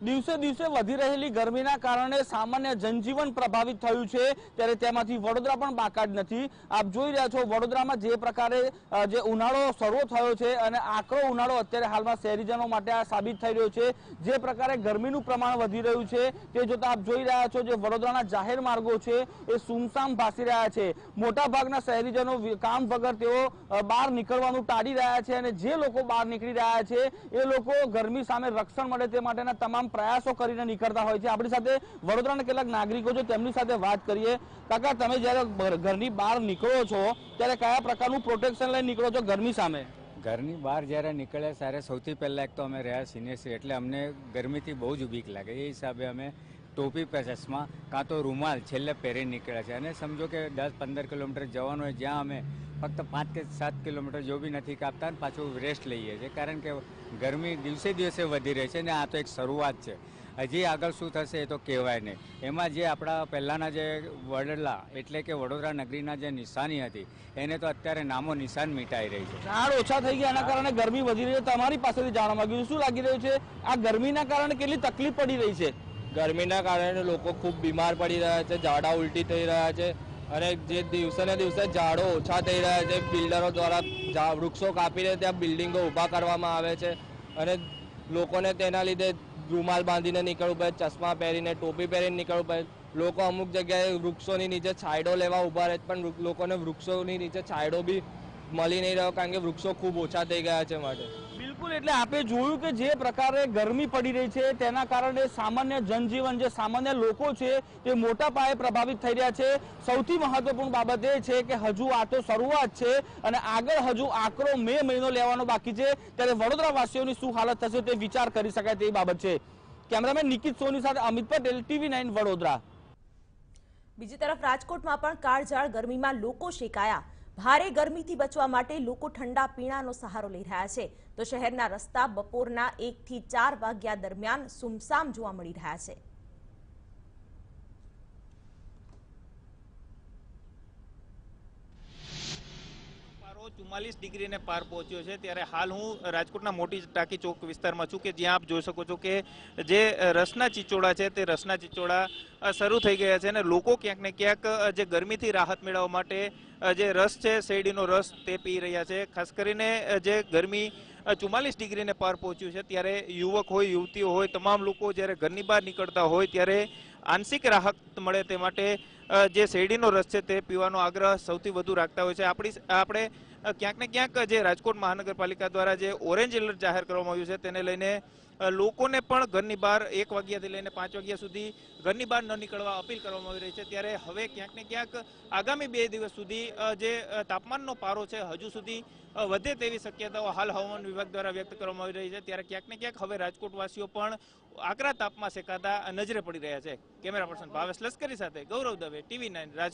દિવસે દિવસે વધી રહેલી ગરમીના કારણે સામાન્ય જનજીવન પ્રભાવિત થયું છે, ત્યારે તેમાંથી વડોદરા પણ બાકાત નથી। આપ જોઈ રહ્યા છો વડોદરામાં જે પ્રકારે જે ઉનાળો શરૂ થયો છે અને આકરો ઉનાળો અત્યારે હાલમાં શહેરીજનો માટે આ સાબિત થઈ રહ્યો છે। જે પ્રકારે ગરમીનું પ્રમાણ વધી રહ્યું છે તે જોતા આપ જોઈ રહ્યા છો જે વડોદરાના જાહેર માર્ગો છે એ સુમસામ ભાસી રહ્યા છે। મોટાભાગના શહેરીજનો કામ વગર તેઓ બહાર નીકળવાનું ટાળી રહ્યા છે અને જે લોકો બહાર નીકળી રહ્યા છે એ લોકો ગરમી સામે રક્ષણ મળે તે માટેના તમામ પ્રયાસો કરીને નીકળતા હોય છે। આપણી સાથે વડોદરાના કેટલાક નાગરિકો છે, તેમની સાથે વાત કરીએ। કાકા, તમે જ્યારે ઘરની બહાર નીકળો છો ત્યારે કયા પ્રકારનું પ્રોટેક્શન લઈને નીકળો છો ગરમી સામે? ઘરની બહાર જ્યારે નીકળ્યા ત્યારે સૌથી પહેલાં એક તો અમે રહ્યા સિનિયર છે એટલે અમને ગરમીથી બહુ જ બીક લાગે, એ હિસાબે અમે ટોપી ચશ્મા કાં તો રૂમાલ છેલ્લે પહેરી નીકળ્યા છે। અને સમજો કે 10-15 કિલોમીટર જવાનું હોય જ્યાં અમે ફક્ત 5 કે 7 કિલોમીટર જો બી નથી કાપતા અને પાછું રેસ્ટ લઈએ છીએ, કારણ કે ગરમી દિવસે દિવસે વધી રહી છે ને આ તો એક શરૂઆત છે। હજી આગળ શું થશે એ તો કહેવાય નહીં। એમાં જે આપણા પહેલાંના જે વડલા એટલે કે વડોદરા નગરીના જે નિશાની હતી એને તો અત્યારે નામો નિશાન મિટાઈ રહી છે। ઝાડ ઓછા થઈ ગયા એના કારણે ગરમી વધી રહી છે। તમારી પાસેથી જાણવા માંગ્યું શું લાગી રહ્યું છે, આ ગરમીના કારણે કેટલી તકલીફ પડી રહી છે? ગરમીના કારણે લોકો ખૂબ બીમાર પડી રહ્યા છે, ઝાડા ઉલટી થઈ રહ્યા છે અને જે દિવસે ને દિવસે ઝાડો ઓછા થઈ રહ્યા છે। બિલ્ડરો દ્વારા વૃક્ષો કાપીને ત્યાં બિલ્ડિંગો ઊભા કરવામાં આવે છે અને લોકોને તેના લીધે રૂમાલ બાંધીને નીકળવું પડે, ચશ્મા પહેરીને, ટોપી પહેરીને નીકળવું પડે। લોકો અમુક જગ્યાએ વૃક્ષોની નીચે છાંયડો લેવા ઊભા રહે પણ લોકોને વૃક્ષોની નીચે છાંયડો બી મળી નહીં રહ્યો, કારણ કે વૃક્ષો ખૂબ ઓછા થઈ ગયા છે માટે। બિલકુલ, એટલે આપે જોયું કે જે પ્રકારે ગરમી પડી રહી છે તેના કારણે સામાન્ય જનજીવન, જે સામાન્ય લોકો છે તે મોટા પાયે પ્રભાવિત થઈ રહ્યા છે। સૌથી મહત્વપૂર્ણ બાબત એ છે કે હજુ આ તો શરૂઆત છે અને આગળ હજુ આકરો મે મહિનો લેવાનો બાકી છે, ત્યારે વડોદરા વાસીઓની શું હાલત થશે તે વિચાર કરી શકાય તેવી બાબત છે। કેમેરામેન નિકિત સોની સાથે અમિત પટેલ, TV9 વડોદરા। બીજી તરફ રાજકોટમાં પણ કાળઝાળ ગરમીમાં લોકો શેકાયા। ભારે ગરમીથી બચવા માટે લોકો ઠંડા પીણાનો સહારો લઈ રહ્યા છે, તો શહેરના રસ્તા બપોરના 1 થી 4 વાગ્યા દરમિયાન સુમસામ જોવા મળી રહ્યા છે। પારો 44 ડિગ્રીને પાર પહોંચ્યો છે, ત્યારે હાલ હું રાજકોટના મોટી ટાંકી ચોક વિસ્તારમાં છું કે જ્યાં આપ જોઈ શકો છો કે જે રસના ચીચોડા છે તે રસના ચીચોડા શરૂ થઈ ગયા છે અને લોકો ક્યાંક ને ક્યાંક જે ગરમીથી રાહત મેળવવા માટે જે રસ છે, શેરડીનો રસ તે પી રહ્યા છે। ખાસ કરીને જે ગરમી 44 ડિગ્રીને પાર પહોંચ્યું છે ત્યારે યુવક હોય, યુવતીઓ હોય, તમામ લોકો જ્યારે ઘરની બહાર નીકળતા હોય ત્યારે આંશિક રાહત મળે તે માટે જે શેરડીનો રસ છે તે પીવાનો આગ્રહ સૌથી વધુ રાખતા હોય છે। આપણે ક્યાંક ને ક્યાંક જે રાજકોટ મહાનગરપાલિકા દ્વારા જે ઓરેન્જ એલર્ટ જાહેર કરવામાં આવ્યું છે તેને લઈને લોકોને પણ ઘરની બહાર 1 વાગ્યાથી લઈને 5 વાગ્યા સુધી ઘરની બહાર ન નીકળવા અપીલ કરવામાં આવી રહી છે। ત્યારે હવે ક્યાંક ને ક્યાંક આગામી 2 દિવસ સુધી જે તાપમાનનો પારો છે હજુ સુધી વધે તેવી શક્યતાઓ હાલ હવામાન વિભાગ દ્વારા વ્યક્ત કરવામાં આવી રહી છે। ત્યારે ક્યાંક ને ક્યાંક હવે રાજકોટવાસીઓ પણ આકરા તાપમાં શેકાતા નજરે પડી રહ્યા છે। કેમેરા પર્સન ભાવેશ લશ્કરી સાથે ગૌરવ દવે, TV9 રાજકોટ।